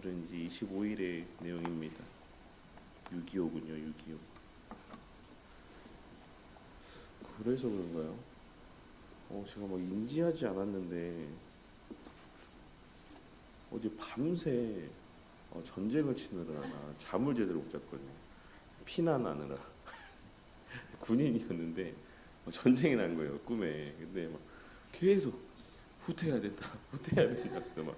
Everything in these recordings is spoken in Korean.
오늘은 이제 25일의 내용입니다. 6.25군요. 6.25. 그래서 그런가요? 제가 막 인지하지 않았는데 어제 밤새 전쟁을 치느라 잠을 제대로 못 잤거든요. 피난하느라. 군인이었는데 전쟁이 난 거예요, 꿈에. 근데 막 계속 후퇴해야 된다, 후퇴해야 된다. 그래서 막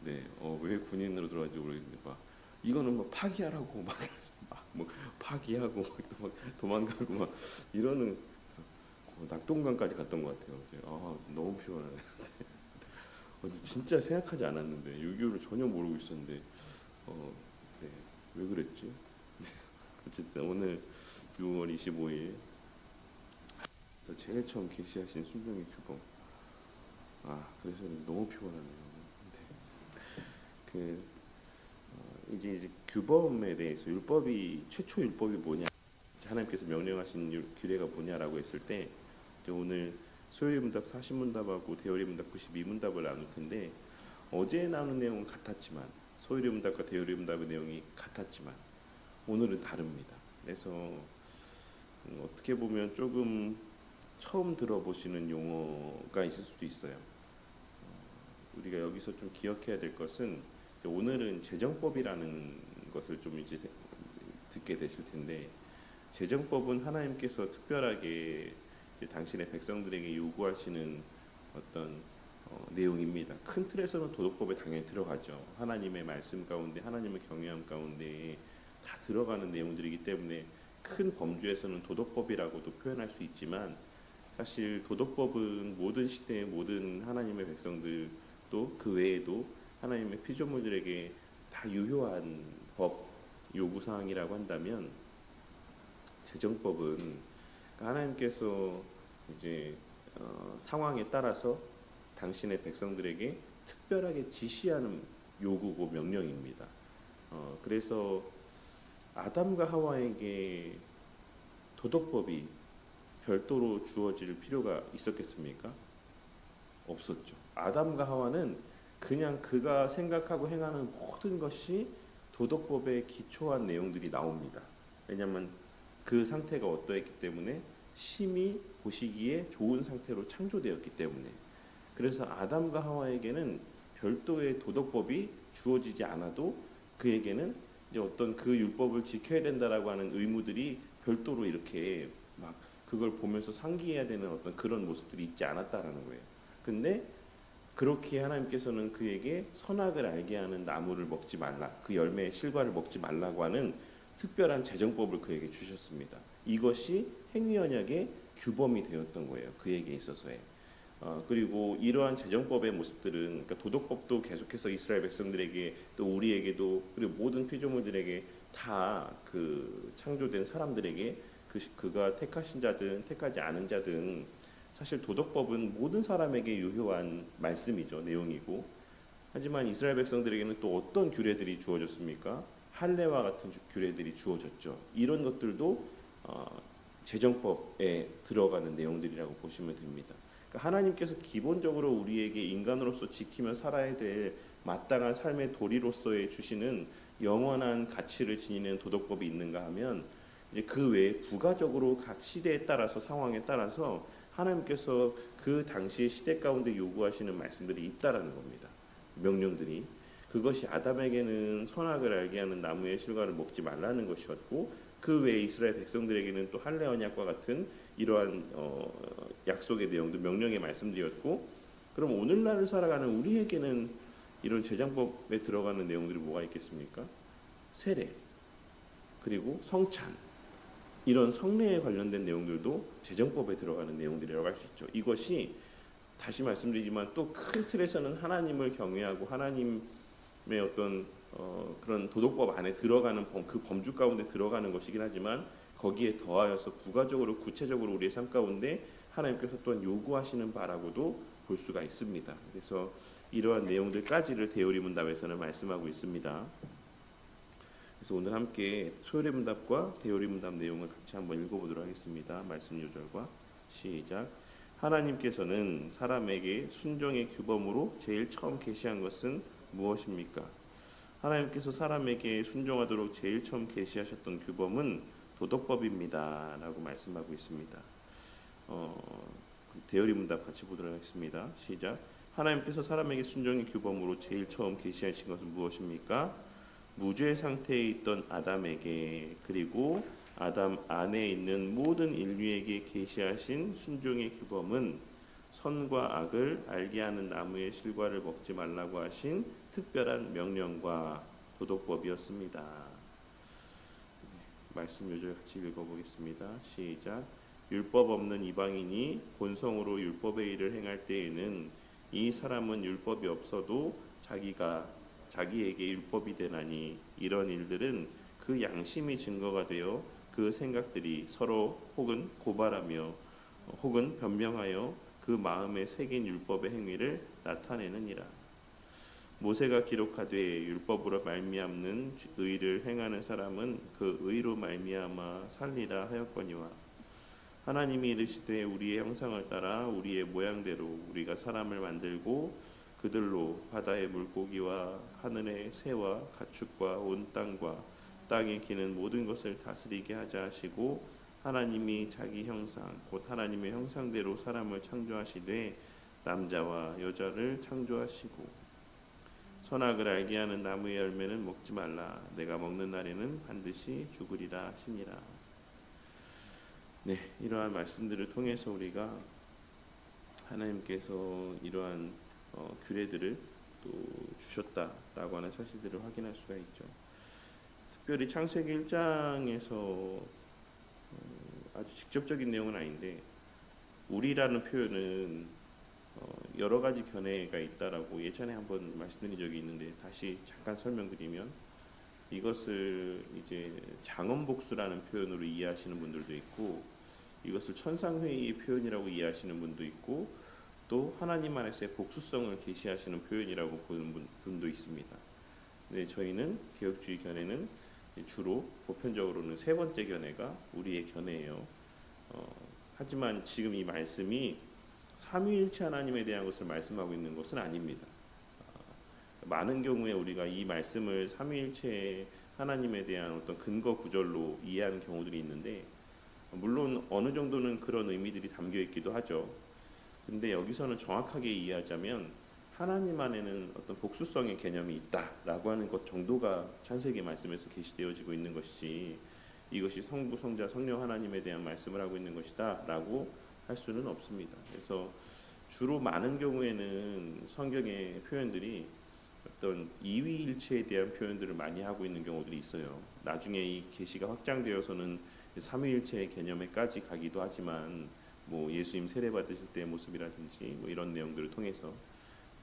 왜 군인으로 들어왔는지 모르겠는데 막 이거는 뭐 파기하라고 막 파기하고 또 막 도망가고 막 이러는. 그래서 낙동강까지 갔던 것 같아요. 너무 피곤하네. 진짜 생각하지 않았는데 6.25를 전혀 모르고 있었는데 왜 그랬지? 어쨌든 오늘 6월 25일 제일 처음 계시하신 순종의 규범. 그래서 너무 피곤하네요. 이제 규범에 대해서 율법이 최초 율법이 뭐냐, 하나님께서 명령하신 규례가 뭐냐라고 했을 때 이제 오늘 소요리 문답 40문답하고 대요리 문답 92문답을 나눌 텐데, 어제 나눈 내용은 같았지만 소요리 문답과 대요리 문답의 내용이 같았지만 오늘은 다릅니다. 그래서 어떻게 보면 조금 처음 들어보시는 용어가 있을 수도 있어요. 우리가 여기서 좀 기억해야 될 것은, 오늘은 재정법이라는 것을 좀 이제 듣게 되실 텐데, 재정법은 하나님께서 특별하게 당신의 백성들에게 요구하시는 어떤 내용입니다. 큰 틀에서는 도덕법에 당연히 들어가죠. 하나님의 말씀 가운데, 하나님의 경외함 가운데 다 들어가는 내용들이기 때문에 큰 범주에서는 도덕법이라고도 표현할 수 있지만, 사실 도덕법은 모든 시대의 모든 하나님의 백성들, 또 그 외에도 하나님의 피조물들에게 다 유효한 법 요구사항이라고 한다면, 재정법은 하나님께서 이제 상황에 따라서 당신의 백성들에게 특별하게 지시하는 요구고 명령입니다. 그래서 아담과 하와에게 도덕법이 별도로 주어질 필요가 있었겠습니까? 없었죠. 아담과 하와는 그냥 그가 생각하고 행하는 모든 것이 도덕법에 기초한 내용들이 나옵니다. 왜냐하면 그 상태가 어떠했기 때문에, 심히 보시기에 좋은 상태로 창조되었기 때문에. 그래서 아담과 하와에게는 별도의 도덕법이 주어지지 않아도 그에게는 이제 어떤 그 율법을 지켜야 된다라고 하는 의무들이 별도로 이렇게 막 그걸 보면서 상기해야 되는 어떤 그런 모습들이 있지 않았다라는 거예요. 근데 그렇게 하나님께서는 그에게 선악을 알게 하는 나무를 먹지 말라, 그 열매의 실과를 먹지 말라고 하는 특별한 재정법을 그에게 주셨습니다. 이것이 행위 언약의 규범이 되었던 거예요, 그에게 있어서의. 그리고 이러한 재정법의 모습들은, 그러니까 도덕법도 계속해서 이스라엘 백성들에게, 또 우리에게도, 그리고 모든 피조물들에게 다 그 창조된 사람들에게, 그가 택하신 자든 택하지 않은 자든, 사실 도덕법은 모든 사람에게 유효한 말씀이죠, 내용이고. 하지만 이스라엘 백성들에게는 또 어떤 규례들이 주어졌습니까? 할례와 같은 규례들이 주어졌죠. 이런 것들도 재정법에 들어가는 내용들이라고 보시면 됩니다. 그러니까 하나님께서 기본적으로 우리에게 인간으로서 지키며 살아야 될 마땅한 삶의 도리로서의 주시는 영원한 가치를 지니는 도덕법이 있는가 하면, 이제 그 외에 부가적으로 각 시대에 따라서, 상황에 따라서 하나님께서 그 당시의 시대 가운데 요구하시는 말씀들이 있다라는 겁니다. 명령들이. 그것이 아담에게는 선악을 알게 하는 나무의 실과를 먹지 말라는 것이었고, 그 외에 이스라엘 백성들에게는 또 할례 언약과 같은 이러한 약속의 내용들, 명령의 말씀들이었고, 그럼 오늘날을 살아가는 우리에게는 이런 제장법에 들어가는 내용들이 뭐가 있겠습니까? 세례, 그리고 성찬, 이런 성례에 관련된 내용들도 재정법에 들어가는 내용들이라고 할 수 있죠. 이것이 다시 말씀드리지만 또 큰 틀에서는 하나님을 경외하고 하나님의 어떤 그런 도덕법 안에 들어가는 그 범주 가운데 들어가는 것이긴 하지만, 거기에 더하여서 부가적으로 구체적으로 우리의 삶 가운데 하나님께서 또한 요구하시는 바라고도 볼 수가 있습니다. 그래서 이러한 내용들까지를 대요리 문답에서는 말씀하고 있습니다. 그래서 오늘 함께 소요리 문답과 대요리 문답 내용을 같이 한번 읽어보도록 하겠습니다. 말씀 요절과 시작. 하나님께서는 사람에게 순종의 규범으로 제일 처음 계시한 것은 무엇입니까? 하나님께서 사람에게 순종하도록 제일 처음 계시하셨던 규범은 도덕법입니다라고 말씀하고 있습니다. 대열이 문답 같이 보도록 하겠습니다. 시작. 하나님께서 사람에게 순종의 규범으로 제일 처음 계시하신 것은 무엇입니까? 무죄 상태에 있던 아담에게 그리고 아담 안에 있는 모든 인류에게 계시하신 순종의 규범은 선과 악을 알게 하는 나무의 실과를 먹지 말라고 하신 특별한 명령과 도덕법이었습니다. 말씀 요절 같이 읽어보겠습니다. 시작. 율법 없는 이방인이 본성으로 율법의 일을 행할 때에는 이 사람은 율법이 없어도 자기에게 율법이 되나니 이런 일들은 그 양심이 증거가 되어 그 생각들이 서로 혹은 고발하며 혹은 변명하여 그 마음에 새긴 율법의 행위를 나타내느니라. 모세가 기록하되 율법으로 말미암는 의를 행하는 사람은 그 의로 말미암아 살리라 하였거니와 하나님이 이르시되 우리의 형상을 따라 우리의 모양대로 우리가 사람을 만들고 그들로 바다의 물고기와 하늘의 새와 가축과 온 땅과 땅에 기는 모든 것을 다스리게 하자 하시고 하나님이 자기 형상 곧 하나님의 형상대로 사람을 창조하시되 남자와 여자를 창조하시고 선악을 알게 하는 나무의 열매는 먹지 말라 내가 먹는 날에는 반드시 죽으리라 하시니라. 네, 이러한 말씀들을 통해서 우리가 하나님께서 이러한 규례들을 또 주셨다라고 하는 사실들을 확인할 수가 있죠. 특별히 창세기 1장에서 아주 직접적인 내용은 아닌데 우리라는 표현은 여러 가지 견해가 있다라고 예전에 한번 말씀드린 적이 있는데 다시 잠깐 설명드리면 이것을 이제 장엄복수라는 표현으로 이해하시는 분들도 있고 이것을 천상회의의 표현이라고 이해하시는 분도 있고 또 하나님 안에서의 복수성을 계시하시는 표현이라고 보는 분도 있습니다. 네, 저희는 개혁주의 견해는 주로 보편적으로는 세 번째 견해가 우리의 견해예요. 하지만 지금 이 말씀이 삼위일체 하나님에 대한 것을 말씀하고 있는 것은 아닙니다. 많은 경우에 우리가 이 말씀을 삼위일체 하나님에 대한 어떤 근거 구절로 이해하는 경우들이 있는데 물론 어느 정도는 그런 의미들이 담겨 있기도 하죠. 근데 여기서는 정확하게 이해하자면 하나님 안에는 어떤 복수성의 개념이 있다라고 하는 것 정도가 창세기 말씀에서 계시되어지고 있는 것이지 이것이 성부, 성자, 성령 하나님에 대한 말씀을 하고 있는 것이다라고 할 수는 없습니다. 그래서 주로 많은 경우에는 성경의 표현들이 어떤 이위일체에 대한 표현들을 많이 하고 있는 경우들이 있어요. 나중에 이 계시가 확장되어서는 삼위일체의 개념에까지 가기도 하지만 뭐 예수님 세례 받으실 때의 모습이라든지 뭐 이런 내용들을 통해서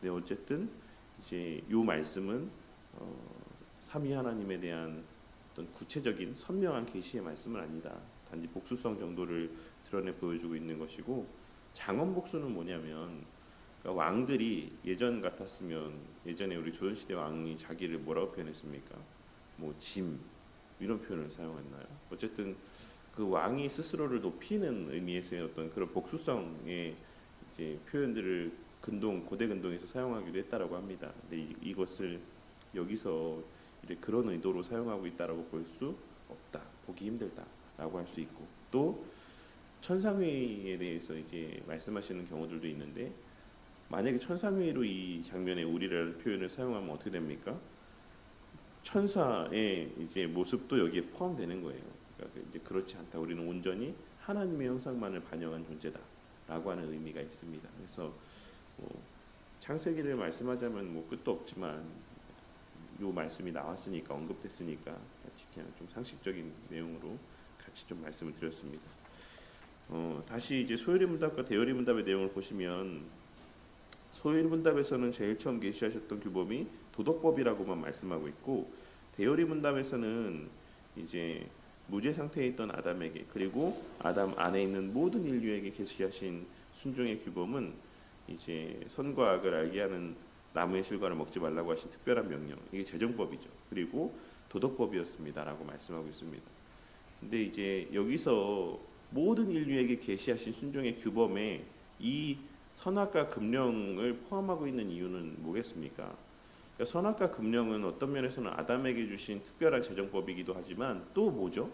네, 어쨌든 이제 이 말씀은 삼위 하나님에 대한 어떤 구체적인 선명한 계시의 말씀은 아니다. 단지 복수성 정도를 드러내 보여주고 있는 것이고 장엄복수는 뭐냐면 그러니까 왕들이 예전 같았으면 예전에 우리 조선시대 왕이 자기를 뭐라고 표현했습니까? 뭐 짐 이런 표현을 사용했나요? 어쨌든 그 왕이 스스로를 높이는 의미에서의 어떤 그런 복수성의 이제 표현들을 고대 근동에서 사용하기도 했다라고 합니다. 근데 이것을 여기서 그런 의도로 사용하고 있다라고 볼 수 없다, 보기 힘들다라고 할 수 있고 또 천상회의에 대해서 이제 말씀하시는 경우들도 있는데 만약에 천상회의로 이 장면에 우리라는 표현을 사용하면 어떻게 됩니까? 천사의 이제 모습도 여기에 포함되는 거예요. 그러니까 이제 그렇지 않다. 우리는 온전히 하나님의 형상만을 반영한 존재다라고 하는 의미가 있습니다. 그래서 창세기를 말씀하자면 뭐 끝도 없지만 이 말씀이 나왔으니까 언급됐으니까 같이 그냥 좀 상식적인 내용으로 같이 좀 말씀을 드렸습니다. 다시 이제 소요리 문답과 대요리 문답의 내용을 보시면 소요리 문답에서는 제일 처음 계시하셨던 규범이 도덕법이라고만 말씀하고 있고 대요리 문답에서는 이제 무죄 상태에 있던 아담에게 그리고 아담 안에 있는 모든 인류에게 계시하신 순종의 규범은 이제 선과 악을 알게 하는 나무의 실과를 먹지 말라고 하신 특별한 명령 이게 재정법이죠. 그리고 도덕법이었습니다라고 말씀하고 있습니다. 근데 이제 여기서 모든 인류에게 계시하신 순종의 규범에 이 선악과 금령을 포함하고 있는 이유는 뭐겠습니까? 그러니까 선악과 금령은 어떤 면에서는 아담에게 주신 특별한 재정법이기도 하지만 또 뭐죠?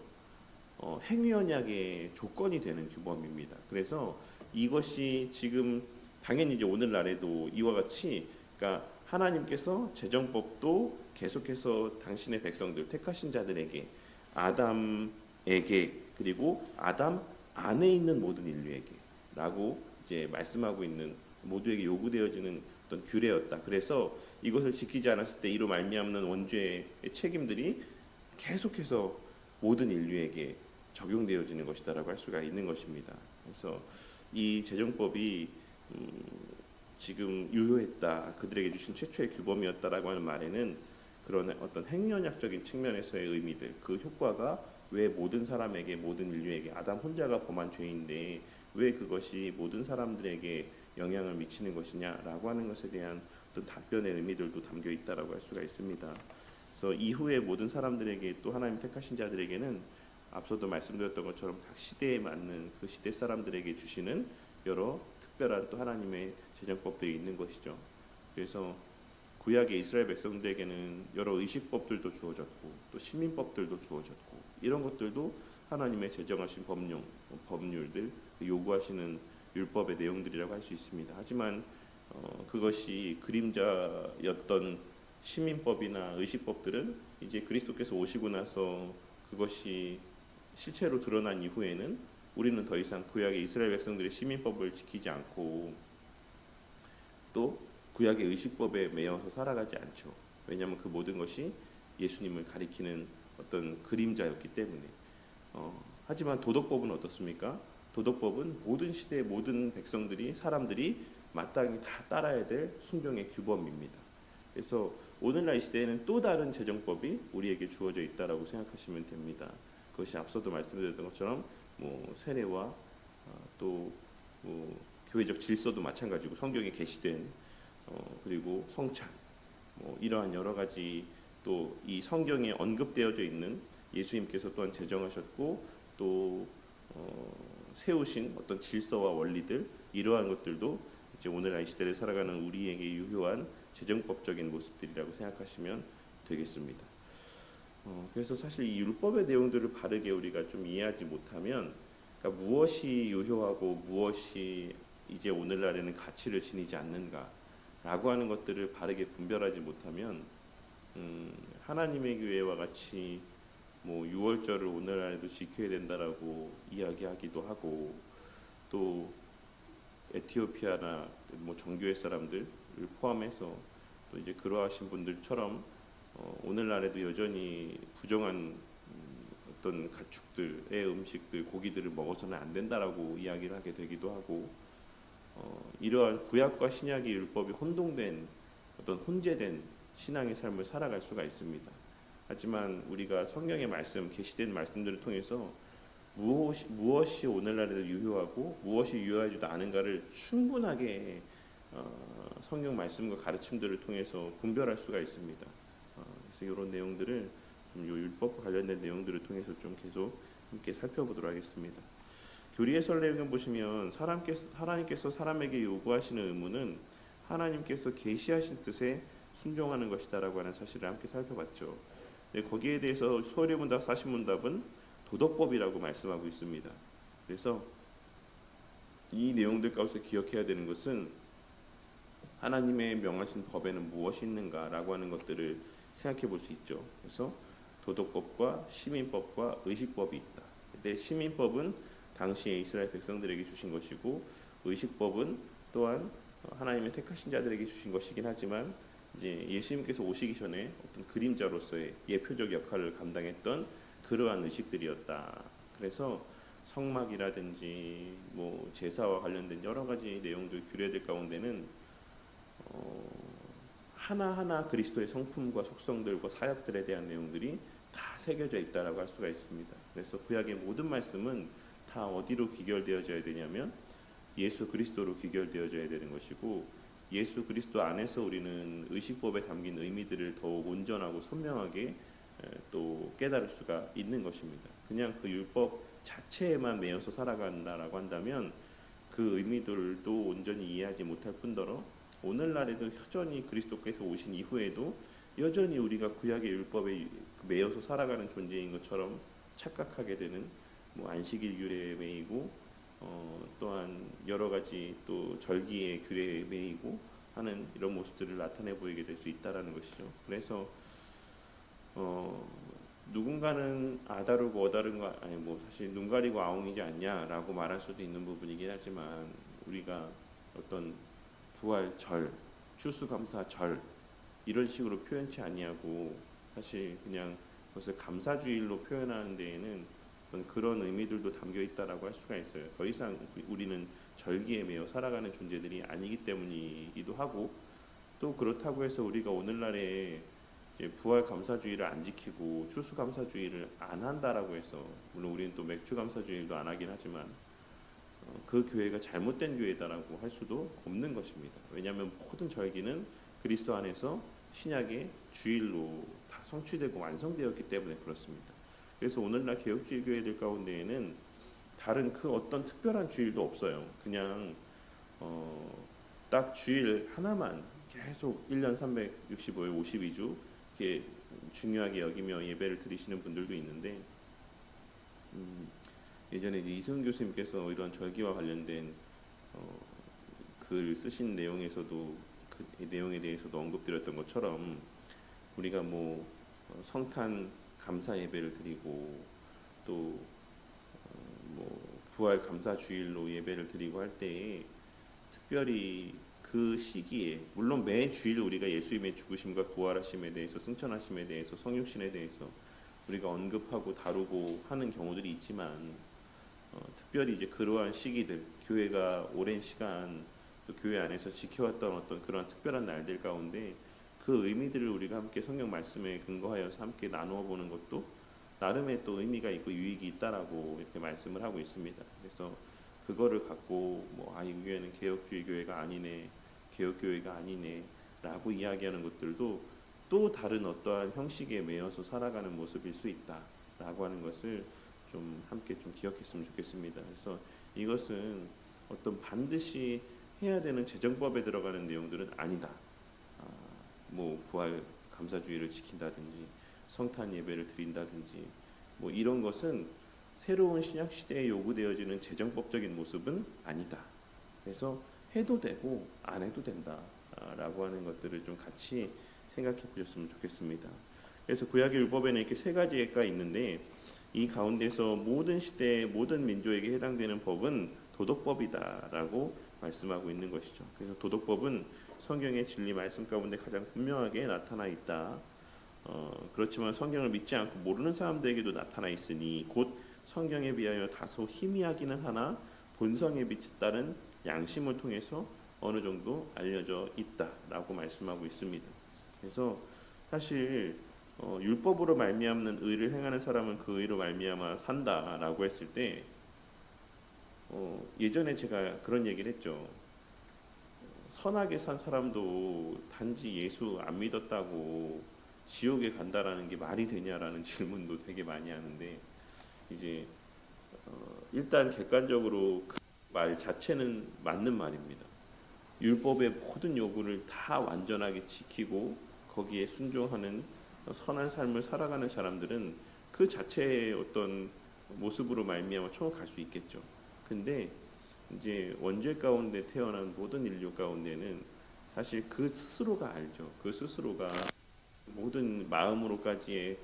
행위 언약의 조건이 되는 규범입니다. 그래서 이것이 지금 당연히 이제 오늘날에도 이와 같이, 그러니까 하나님께서 재정법도 계속해서 당신의 백성들 택하신 자들에게, 아담에게, 그리고 아담 안에 있는 모든 인류에게라고 이제 말씀하고 있는, 모두에게 요구되어지는 어떤 규례였다. 그래서 이것을 지키지 않았을 때 이로 말미암는 원죄의 책임들이 계속해서 모든 인류에게 적용되어지는 것이다라고 할 수가 있는 것입니다. 그래서 이 재정법이 지금 유효했다, 그들에게 주신 최초의 규범이었다라고 하는 말에는 그런 어떤 행위언약적인 측면에서의 의미들, 그 효과가 왜 모든 사람에게, 모든 인류에게, 아담 혼자가 범한 죄인데 왜 그것이 모든 사람들에게 영향을 미치는 것이냐라고 하는 것에 대한 어떤 답변의 의미들도 담겨 있다라고 할 수가 있습니다. 그래서 이후에 모든 사람들에게, 또 하나님 택하신 자들에게는 앞서도 말씀드렸던 것처럼 각 시대에 맞는 그 시대 사람들에게 주시는 여러 특별한 또 하나님의 재정법들이 있는 것이죠. 그래서 구약의 이스라엘 백성들에게는 여러 의식법들도 주어졌고 또 시민법들도 주어졌고, 이런 것들도 하나님의 제정하신 법률들, 요구하시는 율법의 내용들이라고 할 수 있습니다. 하지만 그것이 그림자였던 시민법이나 의식법들은 이제 그리스도께서 오시고 나서 그것이 실체로 드러난 이후에는 우리는 더 이상 구약의 이스라엘 백성들의 시민법을 지키지 않고 또 구약의 의식법에 매여서 살아가지 않죠. 왜냐하면 그 모든 것이 예수님을 가리키는 어떤 그림자였기 때문에. 하지만 도덕법은 어떻습니까? 도덕법은 모든 시대의 모든 백성들이, 사람들이 마땅히 다 따라야 될 순종의 규범입니다. 그래서 오늘날 이 시대에는 또 다른 재정법이 우리에게 주어져 있다라고 생각하시면 됩니다. 그것이 앞서도 말씀드렸던 것처럼 세례와 또 교회적 질서도 마찬가지고, 성경에 게시된 그리고 성찬, 이러한 여러 가지, 또 이 성경에 언급되어져 있는 예수님께서 또한 제정하셨고 또 세우신 어떤 질서와 원리들, 이러한 것들도 이제 오늘날 이 시대를 살아가는 우리에게 유효한 재정법적인 모습들이라고 생각하시면 되겠습니다. 그래서 사실 이 율법의 내용들을 바르게 우리가 좀 이해하지 못하면, 그러니까 무엇이 유효하고 무엇이 이제 오늘날에는 가치를 지니지 않는가라고 하는 것들을 바르게 분별하지 못하면 하나님의 교회와 같이 유월절을 오늘날에도 지켜야 된다라고 이야기하기도 하고, 또 에티오피아나 정교회 사람들을 포함해서 또 이제 그러하신 분들처럼 오늘날에도 여전히 부정한 어떤 가축들의 음식들, 고기들을 먹어서는 안 된다라고 이야기를 하게 되기도 하고, 이러한 구약과 신약의 율법이 혼동된 어떤 혼재된 신앙의 삶을 살아갈 수가 있습니다. 하지만 우리가 성경의 말씀, 계시된 말씀들을 통해서 무엇이 오늘날에도 유효하고 무엇이 유효하지도 않은가를 충분하게 성경 말씀과 가르침들을 통해서 분별할 수가 있습니다. 그래서 이런 내용들을 좀 율법과 관련된 내용들을 통해서 좀 계속 함께 살펴보도록 하겠습니다. 교리의 설례를 보시면 하나님께서 사람에게 요구하시는 의무는 하나님께서 계시하신 뜻에 순종하는 것이다라고 하는 사실을 함께 살펴봤죠. 거기에 대해서 소리문답 사시문답은 도덕법이라고 말씀하고 있습니다. 그래서 이 내용들 가운데 기억해야 되는 것은 하나님의 명하신 법에는 무엇이 있는가라고 하는 것들을 생각해 볼 수 있죠. 그래서 도덕법과 시민법과 의식법이 있다. 근데 시민법은 당시에 이스라엘 백성들에게 주신 것이고, 의식법은 또한 하나님의 택하신 자들에게 주신 것이긴 하지만 이제 예수님께서 오시기 전에 어떤 그림자로서의 예표적 역할을 감당했던 그러한 의식들이었다. 그래서 성막이라든지 제사와 관련된 여러 가지 내용들, 규례들 가운데는 하나하나 그리스도의 성품과 속성들과 사역들에 대한 내용들이 다 새겨져 있다라고 할 수가 있습니다. 그래서 구약의 모든 말씀은 다 어디로 귀결되어져야 되냐면 예수 그리스도로 귀결되어져야 되는 것이고, 예수 그리스도 안에서 우리는 의식법에 담긴 의미들을 더욱 온전하고 선명하게 또 깨달을 수가 있는 것입니다. 그냥 그 율법 자체에만 매여서 살아간다라고 한다면 그 의미들도 온전히 이해하지 못할 뿐더러 오늘날에도 여전히 그리스도께서 오신 이후에도 여전히 우리가 구약의 율법에 매여서 살아가는 존재인 것처럼 착각하게 되는 뭐 안식일 규례에 매이고 또한 여러 가지 또 절기의 규례에 매이고 하는 이런 모습들을 나타내 보이게 될 수 있다라는 것이죠. 그래서 누군가는 아다르고 어다른 거 아니 뭐 사실 눈 가리고 아웅이지 않냐라고 말할 수도 있는 부분이긴 하지만 우리가 어떤 부활절, 추수감사절 이런 식으로 표현치 아니하고 사실 그냥 그것을 감사주일로 표현하는 데에는 어떤 그런 의미들도 담겨 있다라고 할 수가 있어요. 더 이상 우리는 절기에 매여 살아가는 존재들이 아니기 때문이기도 하고 또 그렇다고 해서 우리가 오늘날에 이제 부활 감사주의를 안 지키고 추수 감사주의를 안 한다라고 해서 물론 우리는 또 맥주 감사주의도 안 하긴 하지만 그 교회가 잘못된 교회다라고 할 수도 없는 것입니다. 왜냐하면 모든 절기는 그리스도 안에서 신약의 주일로 다 성취되고 완성되었기 때문에 그렇습니다. 그래서 오늘날 개혁주의 교회들 가운데에는 다른 그 어떤 특별한 주일도 없어요. 그냥 딱 주일 하나만 계속 1년 365일 52주 이렇게 중요하게 여기며 예배를 드리시는 분들도 있는데 예전에 이제 이승훈 교수님께서 이런 절기와 관련된 글 쓰신 내용에서도 그 내용에 대해서도 언급드렸던 것처럼 우리가 뭐 성탄 감사 예배를 드리고 또 뭐 부활 감사 주일로 예배를 드리고 할 때에 특별히 그 시기에 물론 매 주일 우리가 예수님의 죽으심과 부활하심에 대해서 승천하심에 대해서 성육신에 대해서 우리가 언급하고 다루고 하는 경우들이 있지만 특별히 이제 그러한 시기들 교회가 오랜 시간 또 교회 안에서 지켜왔던 어떤 그런 특별한 날들 가운데 그 의미들을 우리가 함께 성경 말씀에 근거하여서 함께 나누어 보는 것도 나름의 또 의미가 있고 유익이 있다라고 이렇게 말씀을 하고 있습니다. 그래서 그거를 갖고 이 교회는 개혁주의 교회가 아니네, 개혁교회가 아니네라고 이야기하는 것들도 또 다른 어떠한 형식에 매여서 살아가는 모습일 수 있다라고 하는 것을 좀 함께 좀 기억했으면 좋겠습니다. 그래서 이것은 어떤 반드시 해야 되는 재정법에 들어가는 내용들은 아니다. 뭐 부활 감사주의를 지킨다든지 성탄 예배를 드린다든지 뭐 이런 것은 새로운 신약 시대에 요구되어지는 재정법적인 모습은 아니다. 그래서 해도 되고 안 해도 된다라고 하는 것들을 좀 같이 생각해 보셨으면 좋겠습니다. 그래서 구약의 율법에는 이렇게 세 가지가 있는데 이 가운데서 모든 시대 모든 민족에게 해당되는 법은 도덕법이다라고 말씀하고 있는 것이죠. 그래서 도덕법은 성경의 진리 말씀 가운데 가장 분명하게 나타나 있다. 그렇지만 성경을 믿지 않고 모르는 사람들에게도 나타나 있으니 곧 성경에 비하여 다소 희미하기는 하나 본성에 따른 양심을 통해서 어느 정도 알려져 있다라고 말씀하고 있습니다. 그래서 사실 율법으로 말미암는 의를 행하는 사람은 그 의로 말미암아 산다라고 했을 때 예전에 제가 그런 얘기를 했죠. 선하게 산 사람도 단지 예수 안 믿었다고 지옥에 간다라는 게 말이 되냐라는 질문도 되게 많이 하는데 이제 일단 객관적으로 그 말 자체는 맞는 말입니다. 율법의 모든 요구를 다 완전하게 지키고 거기에 순종하는 선한 삶을 살아가는 사람들은 그 자체의 어떤 모습으로 말미암아 천국 갈 수 있겠죠. 근데 이제 원죄 가운데 태어난 모든 인류 가운데는 사실 그 스스로가 알죠. 그 스스로가 모든 마음으로까지의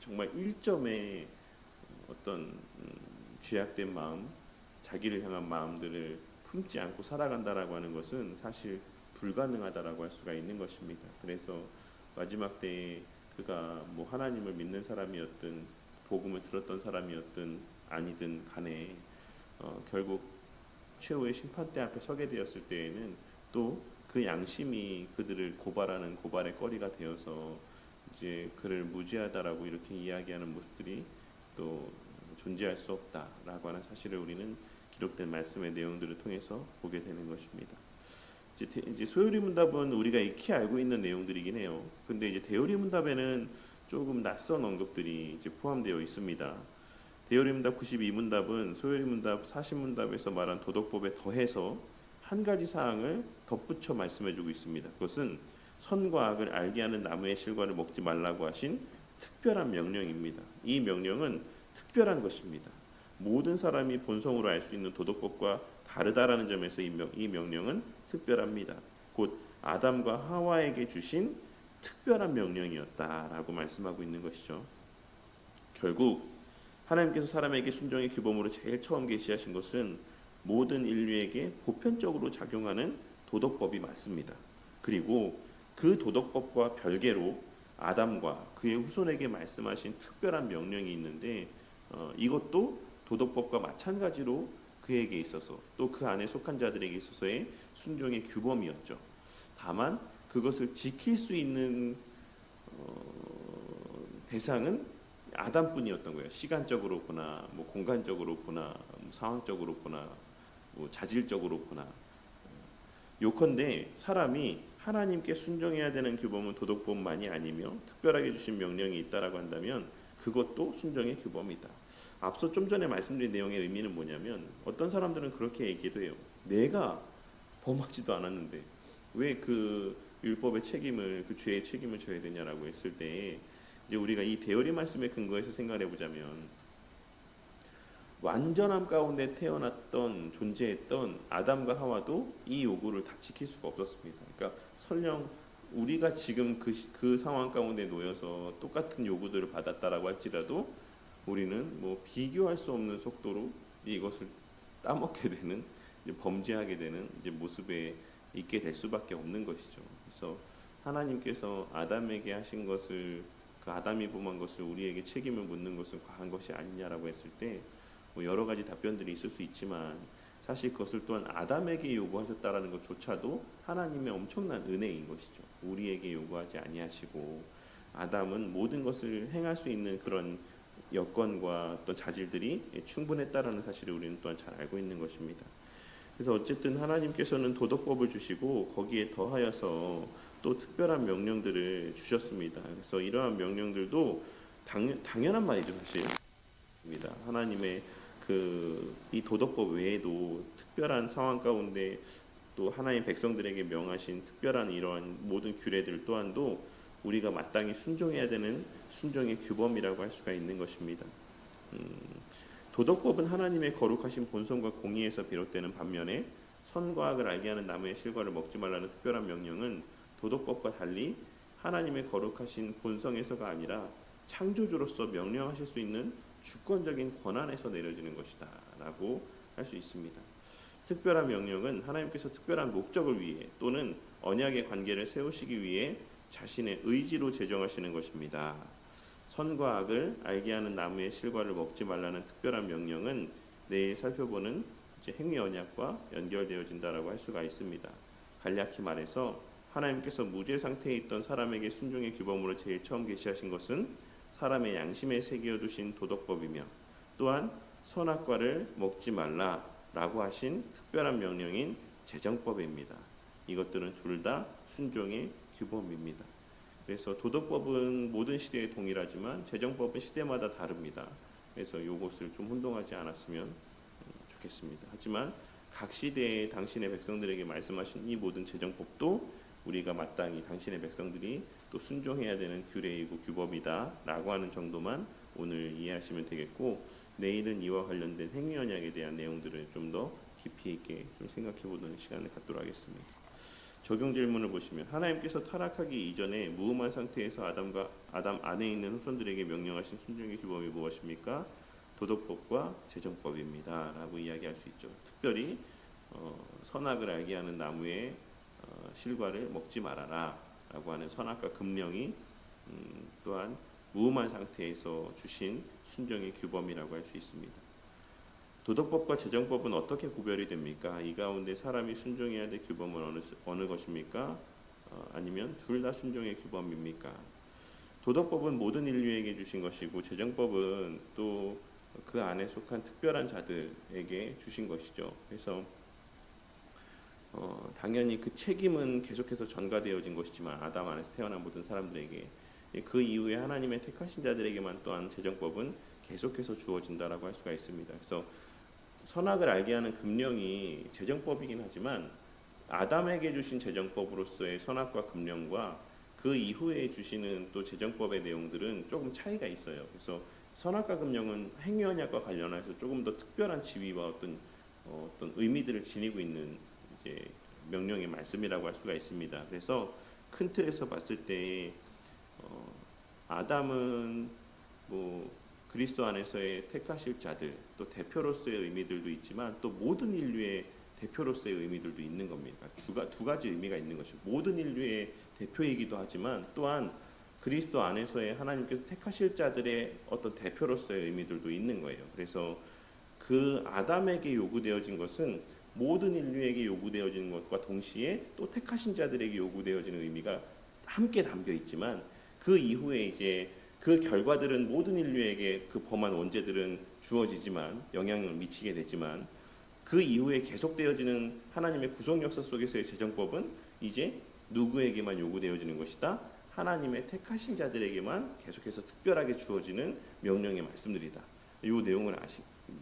정말 1점의 어떤 죄악된 마음, 자기를 향한 마음들을 품지 않고 살아간다라고 하는 것은 사실 불가능하다라고 할 수가 있는 것입니다. 그래서 마지막 때에 그가 뭐 하나님을 믿는 사람이었든 복음을 들었던 사람이었든 아니든 간에 결국 최후의 심판대 앞에 서게 되었을 때에는 또 그 양심이 그들을 고발하는 고발의 거리가 되어서 이제 그를 무지하다라고 이렇게 이야기하는 모습들이 또 존재할 수 없다라고 하는 사실을 우리는 기록된 말씀의 내용들을 통해서 보게 되는 것입니다. 이제 소요리 문답은 우리가 익히 알고 있는 내용들이긴 해요. 근데 이제 대요리 문답에는 조금 낯선 언급들이 이제 포함되어 있습니다. 대요리 문답 92문답은 소요리 문답 40문답에서 말한 도덕법에 더해서 한 가지 사항을 덧붙여 말씀해주고 있습니다. 그것은 선과 악을 알게 하는 나무의 실과를 먹지 말라고 하신 특별한 명령입니다. 이 명령은 특별한 것입니다. 모든 사람이 본성으로 알 수 있는 도덕법과 다르다라는 점에서 이 명령은 특별합니다. 곧 아담과 하와에게 주신 특별한 명령이었다라고 말씀하고 있는 것이죠. 결국 하나님께서 사람에게 순종의 규범으로 제일 처음 계시하신 것은 모든 인류에게 보편적으로 작용하는 도덕법이 맞습니다. 그리고 그 도덕법과 별개로 아담과 그의 후손에게 말씀하신 특별한 명령이 있는데 이것도 도덕법과 마찬가지로 그에게 있어서 또 그 안에 속한 자들에게 있어서의 순종의 규범이었죠. 다만 그것을 지킬 수 있는 대상은 아담뿐이었던 거예요. 시간적으로 보나 뭐 공간적으로 보나 뭐 상황적으로 보나 뭐 자질적으로 보나 요컨대 사람이 하나님께 순종해야 되는 규범은 도덕법만이 아니며 특별하게 주신 명령이 있다라고 한다면 그것도 순종의 규범이다. 앞서 좀 전에 말씀드린 내용의 의미는 뭐냐면 어떤 사람들은 그렇게 얘기도 해요. 내가 범하지도 않았는데 왜 그 율법의 책임을 그 죄의 책임을 져야 되냐라고 했을 때 이제 우리가 이 대열의 말씀에 근거해서 생각해 보자면 완전함 가운데 태어났던 존재했던 아담과 하와도 이 요구를 다 지킬 수가 없었습니다. 그러니까 설령 우리가 지금 그 상황 가운데 놓여서 똑같은 요구들을 받았다라고 할지라도 우리는 뭐 비교할 수 없는 속도로 이것을 따먹게 되는 범죄하게 되는 이제 모습에 있게 될 수밖에 없는 것이죠. 그래서 하나님께서 아담에게 하신 것을 그 아담이 범한 것을 우리에게 책임을 묻는 것은 과한 것이 아니냐라고 했을 때 뭐 여러 가지 답변들이 있을 수 있지만 사실 그것을 또한 아담에게 요구하셨다라는 것조차도 하나님의 엄청난 은혜인 것이죠. 우리에게 요구하지 아니하시고 아담은 모든 것을 행할 수 있는 그런 여건과 또 자질들이 충분했다라는 사실을 우리는 또한 잘 알고 있는 것입니다. 그래서 어쨌든 하나님께서는 도덕법을 주시고 거기에 더하여서 또 특별한 명령들을 주셨습니다. 그래서 이러한 명령들도 당연한 말이죠, 사실입니다. 하나님의 이 도덕법 외에도 특별한 상황 가운데 또 하나님 백성들에게 명하신 특별한 이러한 모든 규례들 또한도 우리가 마땅히 순종해야 되는 순종의 규범이라고 할 수가 있는 것입니다. 도덕법은 하나님의 거룩하신 본성과 공의에서 비롯되는 반면에 선과 악을 알게 하는 나무의 실과를 먹지 말라는 특별한 명령은 도덕법과 달리 하나님의 거룩하신 본성에서가 아니라 창조주로서 명령하실 수 있는 주권적인 권한에서 내려지는 것이다 라고 할 수 있습니다. 특별한 명령은 하나님께서 특별한 목적을 위해 또는 언약의 관계를 세우시기 위해 자신의 의지로 제정하시는 것입니다. 선과 악을 알게 하는 나무의 실과를 먹지 말라는 특별한 명령은 내일 살펴보는 행위 언약과 연결되어진다라고 할 수가 있습니다. 간략히 말해서 하나님께서 무죄 상태에 있던 사람에게 순종의 규범으로 제일 처음 계시하신 것은 사람의 양심에 새겨두신 도덕법이며 또한 선악과를 먹지 말라라고 하신 특별한 명령인 재정법입니다. 이것들은 둘 다 순종의 규범입니다. 그래서 도덕법은 모든 시대에 동일하지만 재정법은 시대마다 다릅니다. 그래서 이것을 좀 혼동하지 않았으면 좋겠습니다. 하지만 각 시대에 당신의 백성들에게 말씀하신 이 모든 재정법도 우리가 마땅히 당신의 백성들이 또 순종해야 되는 규례이고 규범이다라고 하는 정도만 오늘 이해하시면 되겠고 내일은 이와 관련된 행위 언약에 대한 내용들을 좀 더 깊이 있게 좀 생각해보는 시간을 갖도록 하겠습니다. 적용 질문을 보시면 하나님께서 타락하기 이전에 무음한 상태에서 아담 안에 있는 후손들에게 명령하신 순종의 규범이 무엇입니까? 도덕법과 재정법입니다 라고 이야기할 수 있죠. 특별히 선악을 알게 하는 나무의 실과를 먹지 말아라 라고 하는 선악과 금령이 또한 무음한 상태에서 주신 순종의 규범이라고 할 수 있습니다. 도덕법과 재정법은 어떻게 구별이 됩니까? 이 가운데 사람이 순종해야 될 규범은 어느 것입니까? 아니면 둘 다 순종의 규범입니까? 도덕법은 모든 인류에게 주신 것이고 재정법은 또 그 안에 속한 특별한 자들에게 주신 것이죠. 그래서 당연히 그 책임은 계속해서 전가되어진 것이지만 아담 안에서 태어난 모든 사람들에게 그 이후에 하나님의 택하신 자들에게만 또한 재정법은 계속해서 주어진다라고 할 수가 있습니다. 그래서 선악을 알게 하는 금령이 제정법이긴 하지만 아담에게 주신 제정법으로서의 선악과 금령과 그 이후에 주시는 또 제정법의 내용들은 조금 차이가 있어요. 그래서 선악과 금령은 행위언약과 관련해서 조금 더 특별한 지위와 어떤 의미들을 지니고 있는 이제 명령의 말씀이라고 할 수가 있습니다. 그래서 큰 틀에서 봤을 때 아담은 뭐 그리스도 안에서의 택하실 자들, 또 대표로서의 의미들도 있지만 또 모든 인류의 대표로서의 의미들도 있는 겁니다. 두 가지 의미가 있는 것이고 모든 인류의 대표이기도 하지만 또한 그리스도 안에서의 하나님께서 택하실 자들의 어떤 대표로서의 의미들도 있는 거예요. 그래서 그 아담에게 요구되어진 것은 모든 인류에게 요구되어지는 것과 동시에 또 택하신 자들에게 요구되어지는 의미가 함께 담겨 있지만 그 이후에 이제 그 결과들은 모든 인류에게 그 범한 원죄들은 주어지지만 영향을 미치게 되지만 그 이후에 계속되어지는 하나님의 구속 역사 속에서의 제정법은 이제 누구에게만 요구되어지는 것이다. 하나님의 택하신 자들에게만 계속해서 특별하게 주어지는 명령의 말씀들이다. 이 내용을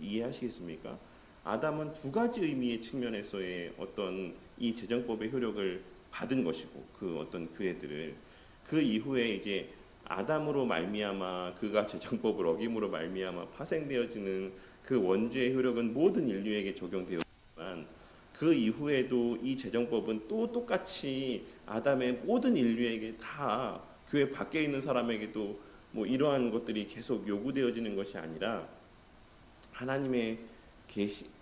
이해하시겠습니까? 아담은 두 가지 의미의 측면에서의 어떤 이 제정법의 효력을 받은 것이고 그 어떤 규례들을 그 이후에 이제 아담으로 말미암아 그가 제정법을 어김으로 말미암아 파생되어지는 그 원죄의 효력은 모든 인류에게 적용되었지만 그 이후에도 이 제정법은 또 똑같이 아담의 모든 인류에게 다 교회 밖에 있는 사람에게도 뭐 이러한 것들이 계속 요구되어지는 것이 아니라 하나님의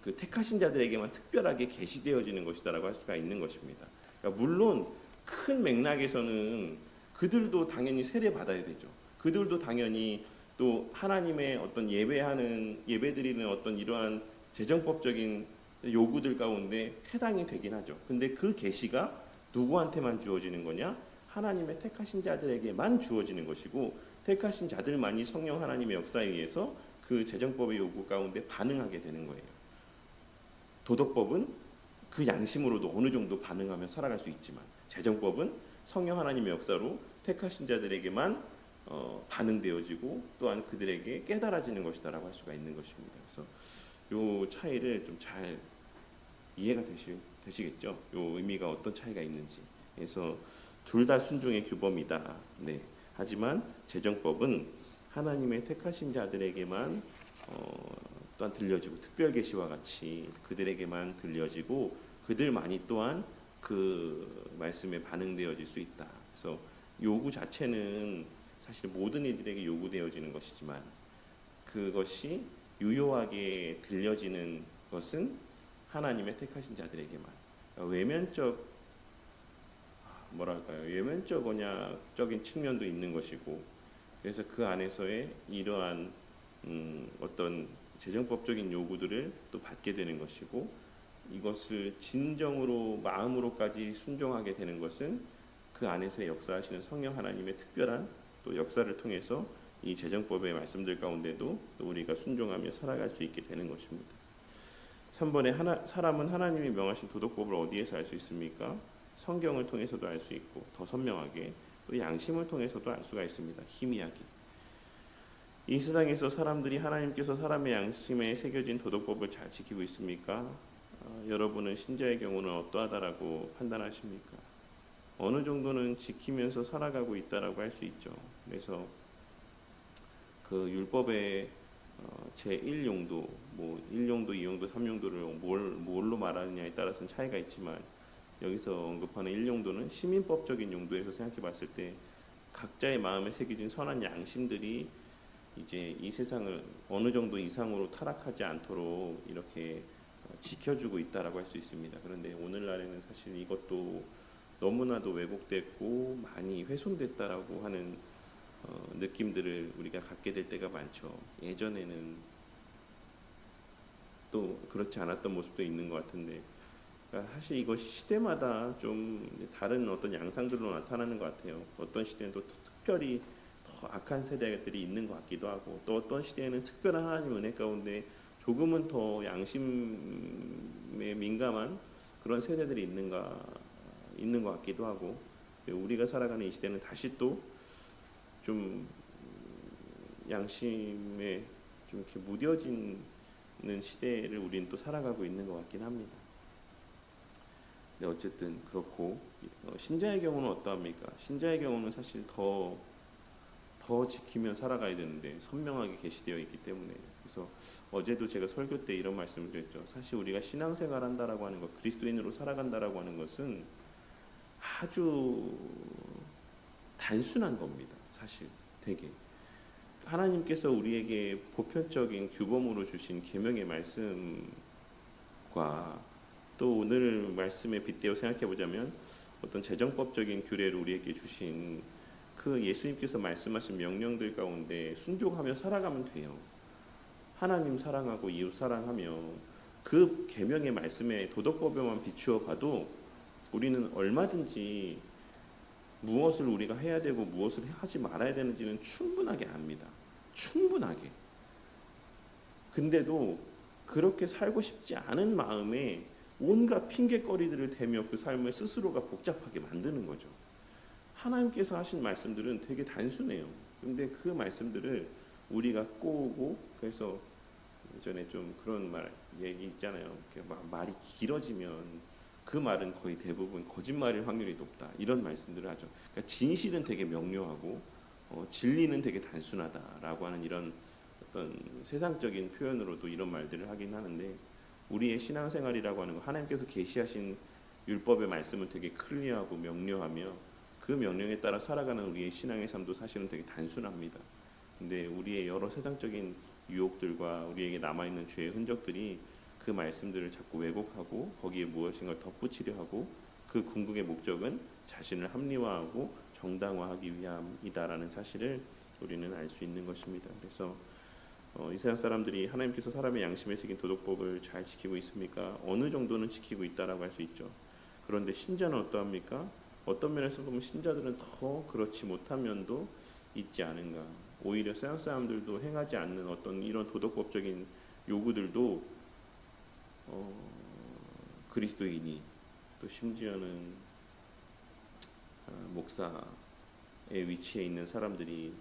그 택하신 자들에게만 특별하게 계시되어지는 것이다라고 할 수가 있는 것입니다. 그러니까 물론 큰 맥락에서는 그들도 당연히 세례 받아야 되죠. 그들도 당연히 또 하나님의 어떤 예배드리는 어떤 이러한 재정법적인 요구들 가운데 해당이 되긴 하죠. 근데 그 계시가 누구한테만 주어지는 거냐? 하나님의 택하신 자들에게만 주어지는 것이고 택하신 자들만이 성령 하나님의 역사에 의해서 그 재정법의 요구 가운데 반응하게 되는 거예요. 도덕법은 그 양심으로도 어느 정도 반응하며 살아갈 수 있지만 재정법은 성령 하나님의 역사로 택하신 자들에게만 반응되어지고 또한 그들에게 깨달아지는 것이다라고 할 수가 있는 것입니다. 그래서 이 차이를 좀 잘 이해가 되시겠죠? 이 의미가 어떤 차이가 있는지. 그래서 둘 다 순종의 규범이다. 네. 하지만 재정법은 하나님의 택하신 자들에게만 또한 들려지고 특별 계시와 같이 그들에게만 들려지고 그들만이 또한 그 말씀에 반응되어질 수 있다. 그래서 요구 자체는 사실 모든 이들에게 요구되어지는 것이지만 그것이 유효하게 들려지는 것은 하나님의 택하신 자들에게만 외면적 언약적인 측면도 있는 것이고 그래서 그 안에서의 이러한 어떤 재정법적인 요구들을 또 받게 되는 것이고 이것을 진정으로 마음으로까지 순종하게 되는 것은 그 안에서 역사하시는 성령 하나님의 특별한 또 역사를 통해서 이 재정법의 말씀들 가운데도 또 우리가 순종하며 살아갈 수 있게 되는 것입니다. 3번에 사람은 하나님이 명하신 도덕법을 어디에서 알 수 있습니까? 성경을 통해서도 알 수 있고 더 선명하게 또 양심을 통해서도 알 수가 있습니다. 희미하게. 이 세상에서 사람들이 하나님께서 사람의 양심에 새겨진 도덕법을 잘 지키고 있습니까? 여러분은 신자의 경우는 어떠하다라고 판단하십니까? 어느 정도는 지키면서 살아가고 있다라고 할 수 있죠. 그래서 그 율법의 제1용도, 뭐 1용도, 2용도, 3용도를 뭘로 말하느냐에 따라서는 차이가 있지만 여기서 언급하는 1용도는 시민법적인 용도에서 생각해 봤을 때 각자의 마음에 새겨진 선한 양심들이 이제 이 세상을 어느 정도 이상으로 타락하지 않도록 이렇게 지켜주고 있다라고 할 수 있습니다. 그런데 오늘날에는 사실 이것도 너무나도 왜곡됐고 많이 훼손됐다라고 하는 느낌들을 우리가 갖게 될 때가 많죠. 예전에는 또 그렇지 않았던 모습도 있는 것 같은데 그러니까 사실 이것이 시대마다 좀 다른 어떤 양상들로 나타나는 것 같아요. 어떤 시대는 또 특별히 더 악한 세대들이 있는 것 같기도 하고 또 어떤 시대에는 특별한 하나님 은혜 가운데 조금은 더 양심에 민감한 그런 세대들이 있는 것 같기도 하고 우리가 살아가는 이 시대는 다시 또 좀 양심에 좀 이렇게 무뎌진 시대를 우리는 또 살아가고 있는 것 같긴 합니다. 네, 어쨌든 그렇고 신자의 경우는 어떠합니까? 신자의 경우는 사실 더 지키며 살아가야 되는데 선명하게 계시되어 있기 때문에. 그래서 어제도 제가 설교 때 이런 말씀을 드렸죠. 사실 우리가 신앙생활 한다라고 하는 것, 그리스도인으로 살아간다라고 하는 것은 아주 단순한 겁니다. 사실 되게 하나님께서 우리에게 보편적인 규범으로 주신 계명의 말씀과 또 오늘 말씀에 빗대어 생각해 보자면 어떤 재정법적인 규례를 우리에게 주신 그 예수님께서 말씀하신 명령들 가운데 순종하며 살아가면 돼요. 하나님 사랑하고 이웃 사랑하며 그 계명의 말씀에 도덕법에만 비추어 봐도 우리는 얼마든지 무엇을 우리가 해야 되고 무엇을 하지 말아야 되는지는 충분하게 압니다. 충분하게. 근데도 그렇게 살고 싶지 않은 마음에 온갖 핑계거리들을 대며 그 삶을 스스로가 복잡하게 만드는 거죠. 하나님께서 하신 말씀들은 되게 단순해요. 근데 그 말씀들을 우리가 꼬우고, 그래서 예전에 좀 그런 얘기 있잖아요. 말이 길어지면 그 말은 거의 대부분 거짓말일 확률이 높다. 이런 말씀들을 하죠. 그러니까 진실은 되게 명료하고 진리는 되게 단순하다라고 하는 이런 어떤 세상적인 표현으로도 이런 말들을 하긴 하는데, 우리의 신앙생활이라고 하는 거, 하나님께서 계시하신 율법의 말씀은 되게 클리어하고 명료하며 그 명령에 따라 살아가는 우리의 신앙의 삶도 사실은 되게 단순합니다. 근데 우리의 여러 세상적인 유혹들과 우리에게 남아있는 죄의 흔적들이 그 말씀들을 자꾸 왜곡하고 거기에 무엇인가 덧붙이려 하고, 그 궁극의 목적은 자신을 합리화하고 정당화하기 위함이다라는 사실을 우리는 알 수 있는 것입니다. 그래서 이 세상 사람들이 하나님께서 사람의 양심에 새긴 도덕법을 잘 지키고 있습니까? 어느 정도는 지키고 있다라고 할 수 있죠. 그런데 신자는 어떠합니까? 어떤 면에서 보면 신자들은 더 그렇지 못한 면도 있지 않은가. 오히려 서양 사람들도 행하지 않는 어떤 이런 도덕법적인 요구들도 그리스도인이, 또 심지어는 목사의 위치에 있는 사람들이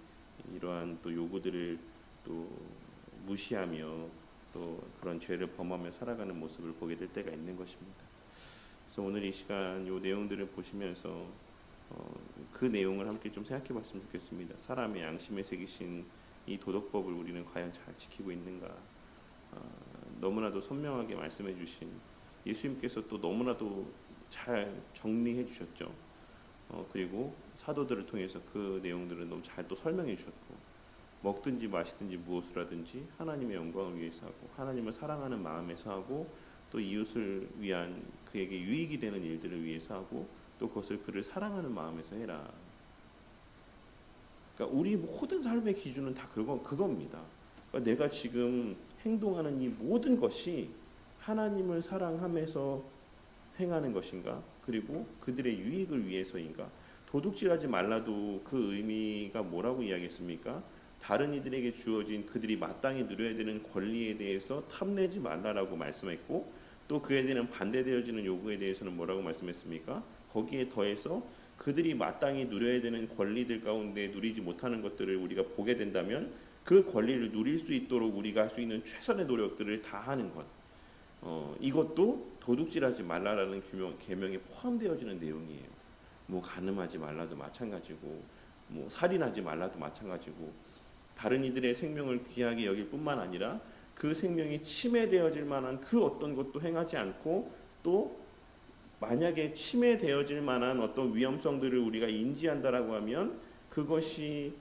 이러한 또 요구들을 또 무시하며 또 그런 죄를 범하며 살아가는 모습을 보게 될 때가 있는 것입니다. 그래서 오늘 이 시간 이 내용들을 보시면서 그 내용을 함께 좀 생각해 봤으면 좋겠습니다. 사람의 양심에 새기신 이 도덕법을 우리는 과연 잘 지키고 있는가. 너무나도 선명하게 말씀해 주신 예수님께서 또 너무나도 잘 정리해 주셨죠. 그리고 사도들을 통해서 그 내용들을 너무 잘 또 설명해 주셨고, 먹든지 마시든지 무엇을 하든지 하나님의 영광을 위해서 하고 하나님을 사랑하는 마음에서 하고 또 이웃을 위한 그에게 유익이 되는 일들을 위해서 하고 또 그것을 그를 사랑하는 마음에서 해라. 그러니까 우리 모든 삶의 기준은 다 그겁니다. 그러니까 내가 지금 행동하는 이 모든 것이 하나님을 사랑하면서 행하는 것인가? 그리고 그들의 유익을 위해서인가? 도둑질하지 말라도 그 의미가 뭐라고 이야기했습니까? 다른 이들에게 주어진 그들이 마땅히 누려야 되는 권리에 대해서 탐내지 말라라고 말씀했고, 또 그에 대한 반대되어지는 요구에 대해서는 뭐라고 말씀했습니까? 거기에 더해서 그들이 마땅히 누려야 되는 권리들 가운데 누리지 못하는 것들을 우리가 보게 된다면 그 권리를 누릴 수 있도록 우리가 할 수 있는 최선의 노력들을 다 하는 것, 이것도 도둑질하지 말라라는 계명에 포함되어지는 내용이에요. 뭐 간음하지 말라도 마찬가지고, 뭐 살인하지 말라도 마찬가지고, 다른 이들의 생명을 귀하게 여길 뿐만 아니라 그 생명이 침해되어질 만한 그 어떤 것도 행하지 않고, 또 만약에 침해되어질 만한 어떤 위험성들을 우리가 인지한다라고 하면 그것이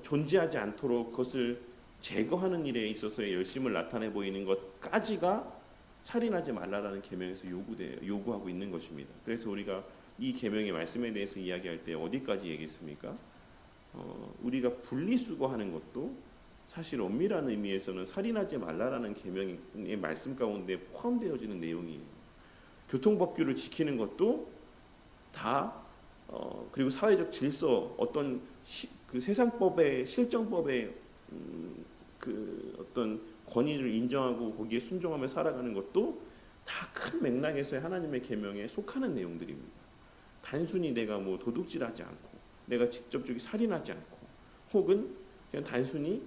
존재하지 않도록 그것을 제거하는 일에 있어서의 열심을 나타내 보이는 것까지가 살인하지 말라라는 계명에서 요구하고 있는 것입니다. 그래서 우리가 이 계명의 말씀에 대해서 이야기할 때 어디까지 얘기했습니까? 우리가 분리수거하는 것도 사실 엄밀한 의미에서는 살인하지 말라라는 계명의 말씀 가운데 포함되어지는 내용이에요. 교통법규를 지키는 것도 다 그리고 사회적 질서, 어떤 그 세상법의 실정법의 그 어떤 권위를 인정하고 거기에 순종하며 살아가는 것도 다 큰 맥락에서의 하나님의 계명에 속하는 내용들입니다. 단순히 내가 뭐 도둑질하지 않고, 내가 직접적으로 살인하지 않고, 혹은 그냥 단순히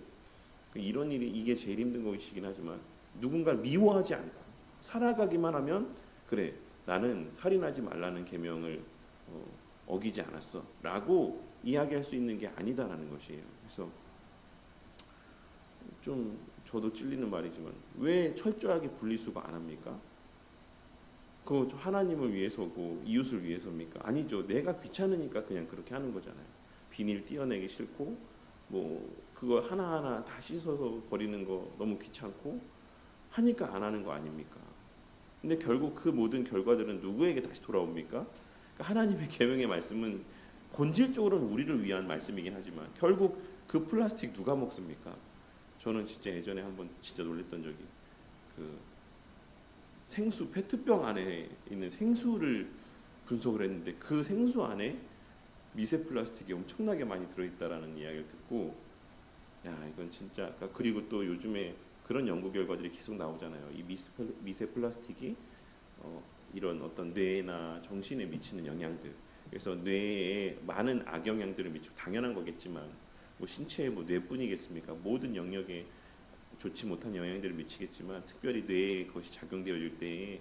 이런 일이 이게 제일 힘든 것이긴 하지만 누군가를 미워하지 않고 살아가기만 하면 그래 나는 살인하지 말라는 계명을 어기지 않았어라고 이야기할 수 있는 게 아니다라는 것이에요. 그래서 좀 저도 찔리는 말이지만 왜 철저하게 분리수거 안 합니까? 그거 하나님을 위해서고 이웃을 위해서입니까? 아니죠. 내가 귀찮으니까 그냥 그렇게 하는 거잖아요. 비닐 떼어내기 싫고 뭐 그거 하나하나 다 씻어서 버리는 거 너무 귀찮고 하니까 안 하는 거 아닙니까? 근데 결국 그 모든 결과들은 누구에게 다시 돌아옵니까? 그러니까 하나님의 계명의 말씀은 본질적으로는 우리를 위한 말씀이긴 하지만 결국 그 플라스틱 누가 먹습니까? 저는 진짜 예전에 한번 진짜 놀랬던 적이 그 생수 페트병 안에 있는 생수를 분석을 했는데 그 생수 안에 미세 플라스틱이 엄청나게 많이 들어있다라는 이야기를 듣고 야 이건 진짜 그리고 또 요즘에 그런 연구 결과들이 계속 나오잖아요. 이 미세 플라스틱이 이런 어떤 뇌나 정신에 미치는 영향들 그래서 뇌에 많은 악영향들을 미치고 당연한 거겠지만 뭐 신체의 뭐 뇌뿐이겠습니까? 모든 영역에 좋지 못한 영향들을 미치겠지만 특별히 뇌에 그것이 작용되어질 때에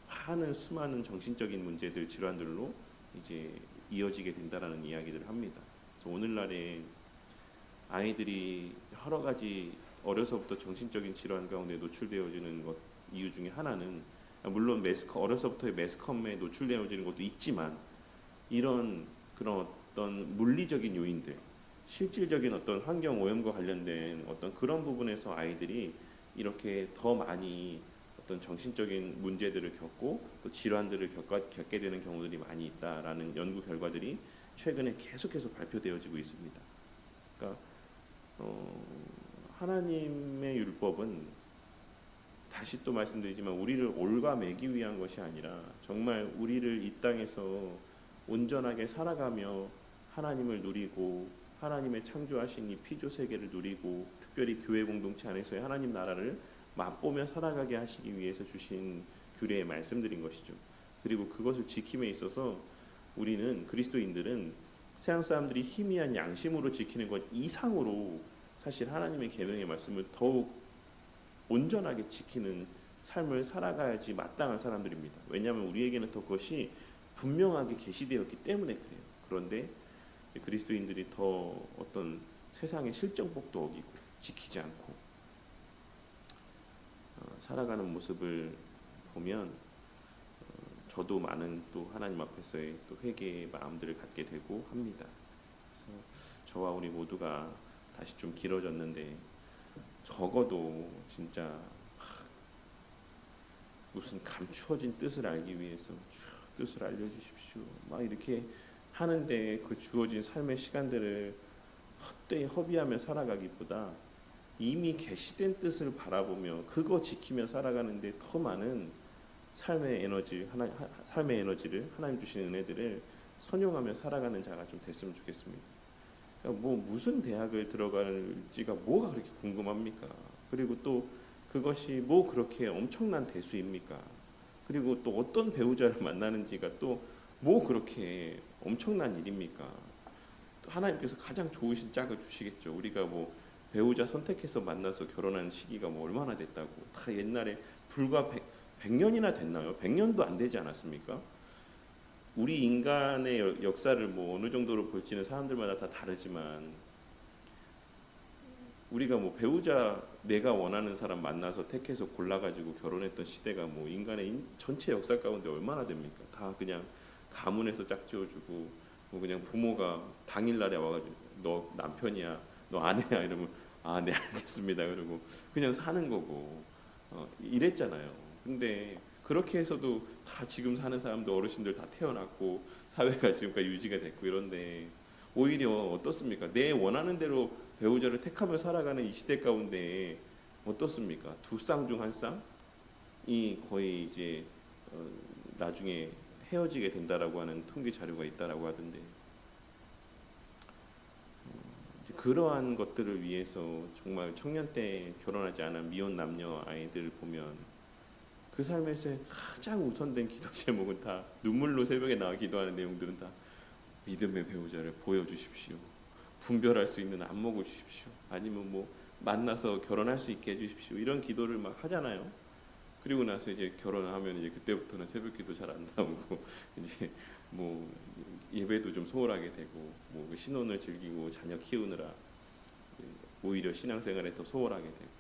많은 수많은 정신적인 문제들 질환들로 이제 이어지게 된다라는 이야기들을 합니다. 그래서 오늘날에 아이들이 여러 가지 어려서부터 정신적인 질환 가운데 노출되어지는 것 이유 중에 하나는 물론 어려서부터의 매스컴에 노출되어지는 것도 있지만 이런 그런 어떤 물리적인 요인들 실질적인 어떤 환경 오염과 관련된 어떤 그런 부분에서 아이들이 이렇게 더 많이 어떤 정신적인 문제들을 겪고 또 질환들을 겪게 되는 경우들이 많이 있다라는 연구 결과들이 최근에 계속해서 발표되어지고 있습니다. 그러니까 하나님의 율법은 다시 또 말씀드리지만 우리를 올가매기 위한 것이 아니라 정말 우리를 이 땅에서 온전하게 살아가며 하나님을 누리고 하나님의 창조하신 이 피조 세계를 누리고 특별히 교회 공동체 안에서의 하나님 나라를 맛보며 살아가게 하시기 위해서 주신 규례의 말씀들인 것이죠. 그리고 그것을 지킴에 있어서 우리는 그리스도인들은 세상 사람들이 희미한 양심으로 지키는 것 이상으로 사실 하나님의 계명의 말씀을 더욱 온전하게 지키는 삶을 살아가야지 마땅한 사람들입니다. 왜냐하면 우리에게는 더 그것이 분명하게 계시되었기 때문에 그래요. 그런데 그리스도인들이 더 어떤 세상의 실정법도 어기고 지키지 않고 살아가는 모습을 보면 저도 많은 또 하나님 앞에서의 또 회개의 마음들을 갖게 되고 합니다. 그래서 저와 우리 모두가 다시 좀 길어졌는데 적어도 진짜 무슨 감추어진 뜻을 알기 위해서 뜻을 알려주십시오. 막 이렇게 하는데 그 주어진 삶의 시간들을 헛되이 허비하며 살아가기보다 이미 계시된 뜻을 바라보며 그거 지키며 살아가는데 더 많은 삶의 에너지를 하나님 주신 은혜들을 선용하며 살아가는 자가 좀 됐으면 좋겠습니다. 그러니까 뭐 무슨 대학을 들어갈지가 뭐가 그렇게 궁금합니까? 그리고 또 그것이 뭐 그렇게 엄청난 대수입니까? 그리고 또 어떤 배우자를 만나는지가 또 뭐 그렇게 엄청난 일입니까? 하나님께서 가장 좋으신 짝을 주시겠죠. 우리가 뭐 배우자 선택해서 만나서 결혼한 시기가 뭐 얼마나 됐다고 다 옛날에 불과 100년이나 됐나요? 100년도 안 되지 않았습니까? 우리 인간의 역사를 뭐 어느 정도로 볼지는 사람들마다 다 다르지만 우리가 뭐 배우자 내가 원하는 사람 만나서 택해서 골라가지고 결혼했던 시대가 뭐 인간의 전체 역사 가운데 얼마나 됩니까? 다 그냥 가문에서 짝지어주고 뭐 그냥 부모가 당일날에 와가지고 너 남편이야, 너 아내야 이러면 아 네 알겠습니다 그러고 그냥 사는 거고 이랬잖아요. 근데 그렇게 해서도 다 지금 사는 사람들 어르신들 다 태어났고 사회가 지금까지 유지가 됐고 이런데 오히려 어떻습니까? 내 원하는 대로 배우자를 택하며 살아가는 이 시대 가운데 어떻습니까? 두 쌍 중 한 쌍이 거의 이제 나중에 헤어지게 된다라고 하는 통계 자료가 있다라고 하던데 그러한 것들을 위해서 정말 청년 때 결혼하지 않은 미혼 남녀 아이들을 보면 그 삶에서의 가장 우선된 기도 제목은 다 눈물로 새벽에 나와 기도하는 내용들은 다 믿음의 배우자를 보여주십시오. 분별할 수 있는 안목을 주십시오. 아니면 뭐 만나서 결혼할 수 있게 해주십시오. 이런 기도를 막 하잖아요. 그리고 나서 이제 결혼하면 이제 그때부터는 새벽기도 잘 안 나오고 이제 뭐 예배도 좀 소홀하게 되고 뭐 신혼을 즐기고 자녀 키우느라 오히려 신앙생활에 더 소홀하게 되고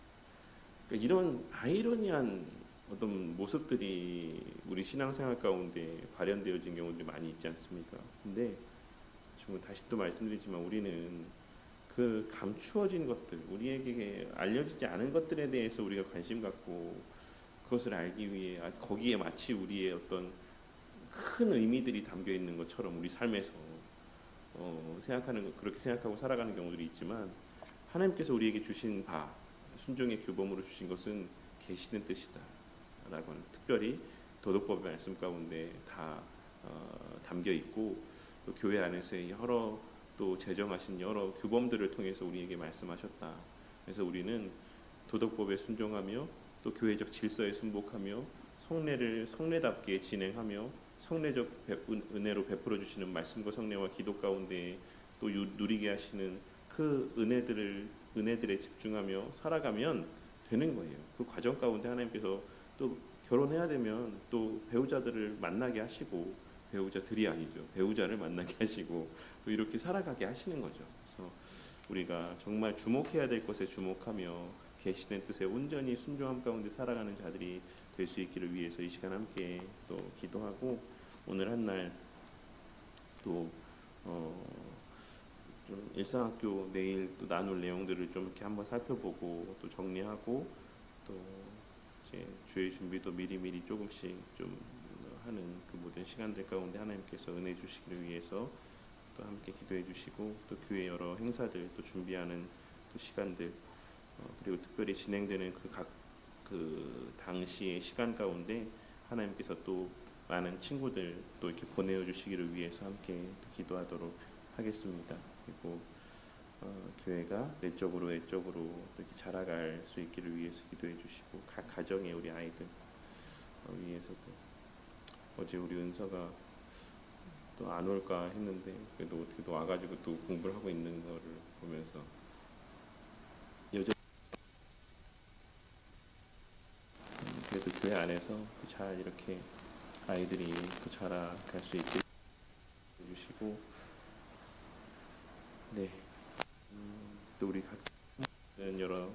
그러니까 이런 아이러니한 어떤 모습들이 우리 신앙생활 가운데 발현되어진 경우들이 많이 있지 않습니까? 근데 지금 다시 또 말씀드리지만 우리는 그 감추어진 것들, 우리에게 알려지지 않은 것들에 대해서 우리가 관심 갖고 그것을 알기 위해 거기에 마치 우리의 어떤 큰 의미들이 담겨 있는 것처럼 우리 삶에서 생각하는 그렇게 생각하고 살아가는 경우들이 있지만 하나님께서 우리에게 주신 바 순종의 규범으로 주신 것은 계시는 뜻이다라고 하는 특별히 도덕법의 말씀 가운데 다 담겨 있고 또 교회 안에서의 여러 또 제정하신 여러 규범들을 통해서 우리에게 말씀하셨다. 그래서 우리는 도덕법에 순종하며 또 교회적 질서에 순복하며 성례를 성례답게 진행하며 성례적 은혜로 베풀어 주시는 말씀과 성례와 기도 가운데 또 누리게 하시는 그 은혜들에 집중하며 살아가면 되는 거예요. 그 과정 가운데 하나님께서 또 결혼해야 되면 또 배우자들을 만나게 하시고 배우자들이 아니죠. 배우자를 만나게 하시고 또 이렇게 살아가게 하시는 거죠. 그래서 우리가 정말 주목해야 될 것에 주목하며 계시된 뜻에 온전히 순종함 가운데 살아가는 자들이 될 수 있기를 위해서 이 시간 함께 또 기도하고 오늘 한 날 또 좀 일상학교 내일 또 나눌 내용들을 좀 이렇게 한번 살펴보고 또 정리하고 또 이제 주의 준비도 미리미리 조금씩 좀 하는 그 모든 시간들 가운데 하나님께서 은혜 주시기를 위해서 또 함께 기도해 주시고 또 교회 여러 행사들 또 준비하는 또 시간들 그리고 특별히 진행되는 그 당시의 시간 가운데 하나님께서 또 많은 친구들 또 이렇게 보내어 주시기를 위해서 함께 또 기도하도록 하겠습니다. 그리고 교회가 내적으로 외적으로 또 이렇게 자라갈 수 있기를 위해서 기도해 주시고 각 가정의 우리 아이들 위해서도 어제 우리 은서가 또 안 올까 했는데 그래도 어떻게 또 와가지고 또 공부를 하고 있는 거를 보면서 여전히 그래도 교회 안에서 잘 이렇게 아이들이 또 자라갈 수 있게 해주시고 네. 또 우리 각자는 여러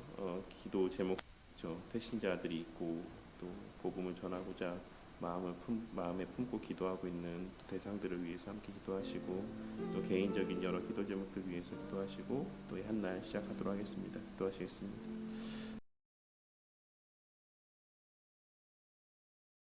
기도 제목 있죠. 태신자들이 있고 또 복음을 전하고자 마음에 품고 기도하고 있는 대상들을 위해서 함께 기도하시고 또 개인적인 여러 기도 제목들 위해서 기도하시고 또 한 날 시작하도록 하겠습니다. 기도하시겠습니다.